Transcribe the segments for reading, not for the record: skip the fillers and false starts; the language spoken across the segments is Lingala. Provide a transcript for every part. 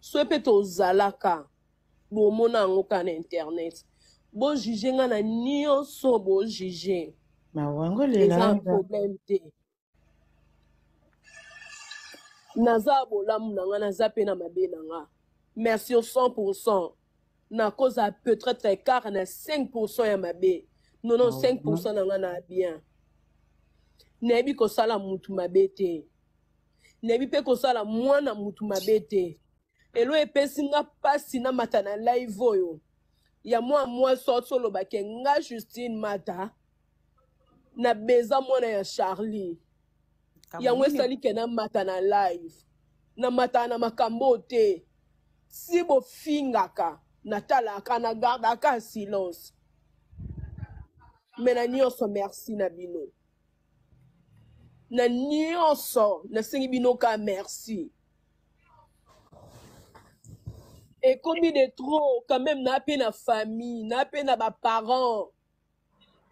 Soit to zalaka bo mona ngoka na internet bo juger nga na nyonso bo juger Mawango eza lela. un problème te naza bolamu na nga naza pe na mabe na nga merci au 100% na cause à peut-être écart na 5% ya mabe 95% na nga na bien nayebi kosala mutu mabe te nayebi mpe kosala mwana mutu mabe te elo epesi nga pasi na mata na live oyo ya mwa sorti olobake nga Justine Mata na beza mwana ya Charlie yango esali ke na mata na live na mata na makambo te si bofingaka natalaka na gardaka silence me na nyonso merci na bino na nyonso nasengi bino ka merci et comme il est trop quand même na pe na famille na pe na ba parents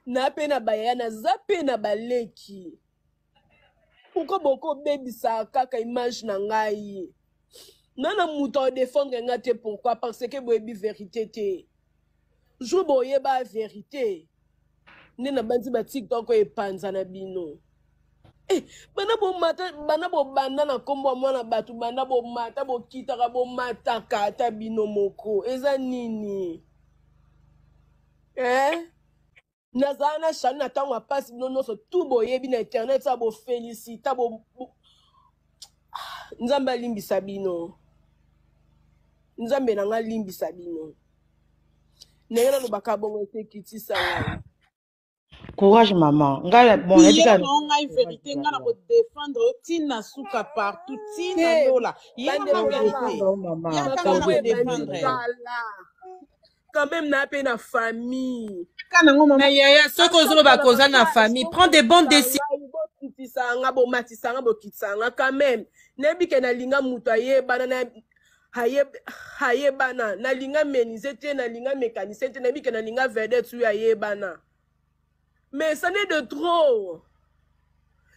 na pe na baya naza pe na baleki pourquoi boko bebisa kaka image na ngai nana mutu odefendre nga te pourquoi parce que boyebi vérité te jour boyeba vérité nde na bandi batiktok oyo epanza na bino bana bomata bana bobanda na nkombo ya mwana bato banda bomata bokitaka bomataka ata bino moko eza nini nazala na shani na ntango apasi bino nyonso tu boyebi na internet sa bofelicita nzambe alimbisa bino nzambe na nga alimbisa bino ndenge nalobaka bongo esekitisa ngai Courage maman. Ngala bon hier non ngai vérité nga na ko défendre tina suka partout tina lola yanga na vérité yanga na ko défendre quand même na pe na famille mais yaya soko ozolo bakoza na famille prends des bonnes décisions bokitisanga bomatisanga bokitisanga quand même nebi ke nalinga mutu ayebana na ayebana nalinga méniser te nalinga mécanicien te nebi ke nalinga vedette oyo ayebana mais ça n'est de trop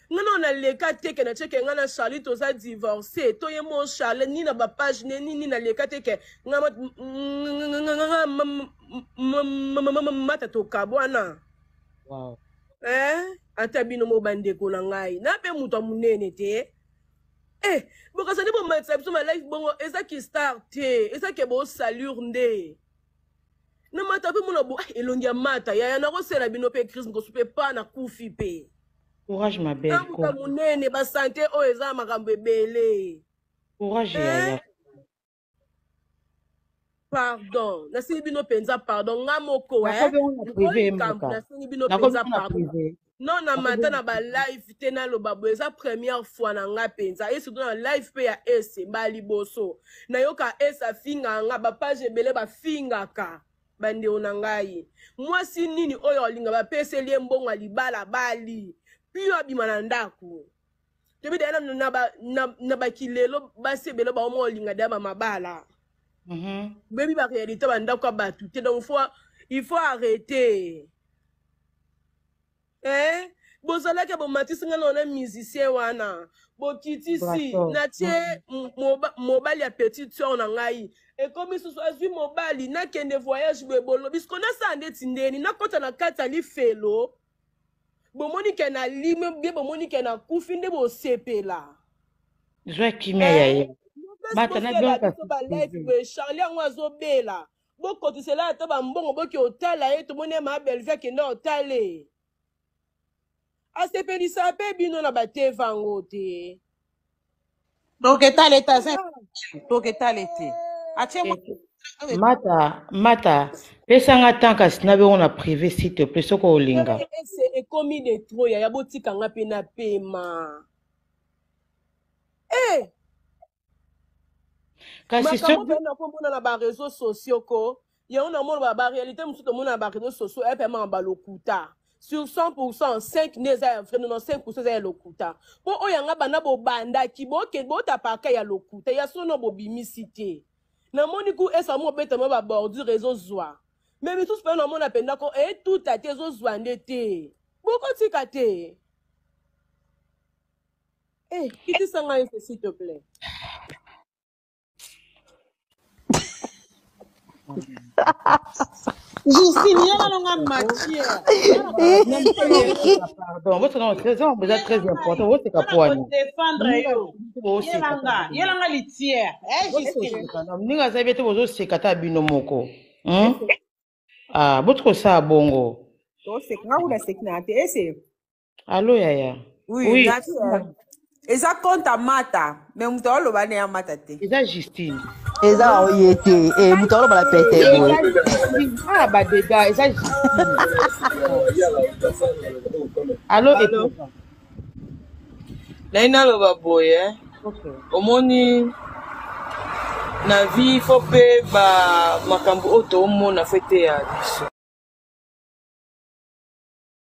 ngana on a leka te ke na cheke ngana Charlie toza divorcé to ye mon Charlie ni na ba page ni na leka te ke ngama mata to kabwana wow ata bino mo bandeko na ngai na pe mutu munene te bokasani bo matsa biso ma life bongo eza ki star te eza ke bo salure nde na mata pe mona bo elongi ya mata ya na kosela bino pe crise ngosupe pa na kufi pe courage ma belle courage munene ba santé o eza makambo ebele courage yaya pardon nasengi bino penza pardon nga moko nasengi bino penza pardon non na mata na ba live te na loba bo eza première fois na nga penza et surtout na live pe ya ese mbali boso nayoka ese afinga nga ba page ebele bafingaka bandeo na ngai mwasi nini oyo olinga bapeseli ye mbongo ya libala bali pio abima na ndako tobi daya na bakilelo basi ebele baoma olinga daya bamabala bebi baréalité bandako ya bato te donc il faut arrêter bozalaki bomatisi nga na musicien wana bokitisi natie mobali ya petite soeur na ngai ekomi susu azwi mobali nakende voyage bebolo bisko nasala ndeti ndeni nakota na kati ya lifelo bomoni ke na lime bie bomoni ke na kufi nde bosepela zwa kimia yaya mata na biso balife boye Charlie yango azobela bokotisela ata bambongo boki otala ye tomoni ma belvi akende otale asepelisa mpe bino na batevango te toketale te mata pesanga tant kasi na bongo na privé s'il te plaît soko olinga ekomi de trop ya botikanga mpe na pema kasi makambo na komona na bareseau sociaux ko yango namona baréalité mosusu tomona na bareseau sociaux epema balokuta sur 100%, 5 neza vraiment 5% za lokuta. Po oyanga bana bo banda ki boke botapaka ya lokuta ya sono bobimisi te. Na moni ku esa mo beta mo ba bordure réseau zwa. Mais mi tous pe na mona penda ko tout a te zo zwa ndete. Boko tika te. Kiti sanga s'il te plaît. Justine, il y a une matière. Pardon, votre nom c'est très important. Votre capoine. Défendre Yelanga litière. Justine. Ninga zabete bozo sekata binomoko. Ah, votre ça bongo. Allô Yaya. Oui. Et ça compte à Mata, mais on t'a le à Mata. Et ça Justine. Et ça y était et vous t'en la pété. Ah bah déjà, et ça Justine. Allô et Naina lo baboye. Omoni na vie faut pe ba makambo oto mo na fete ya biso.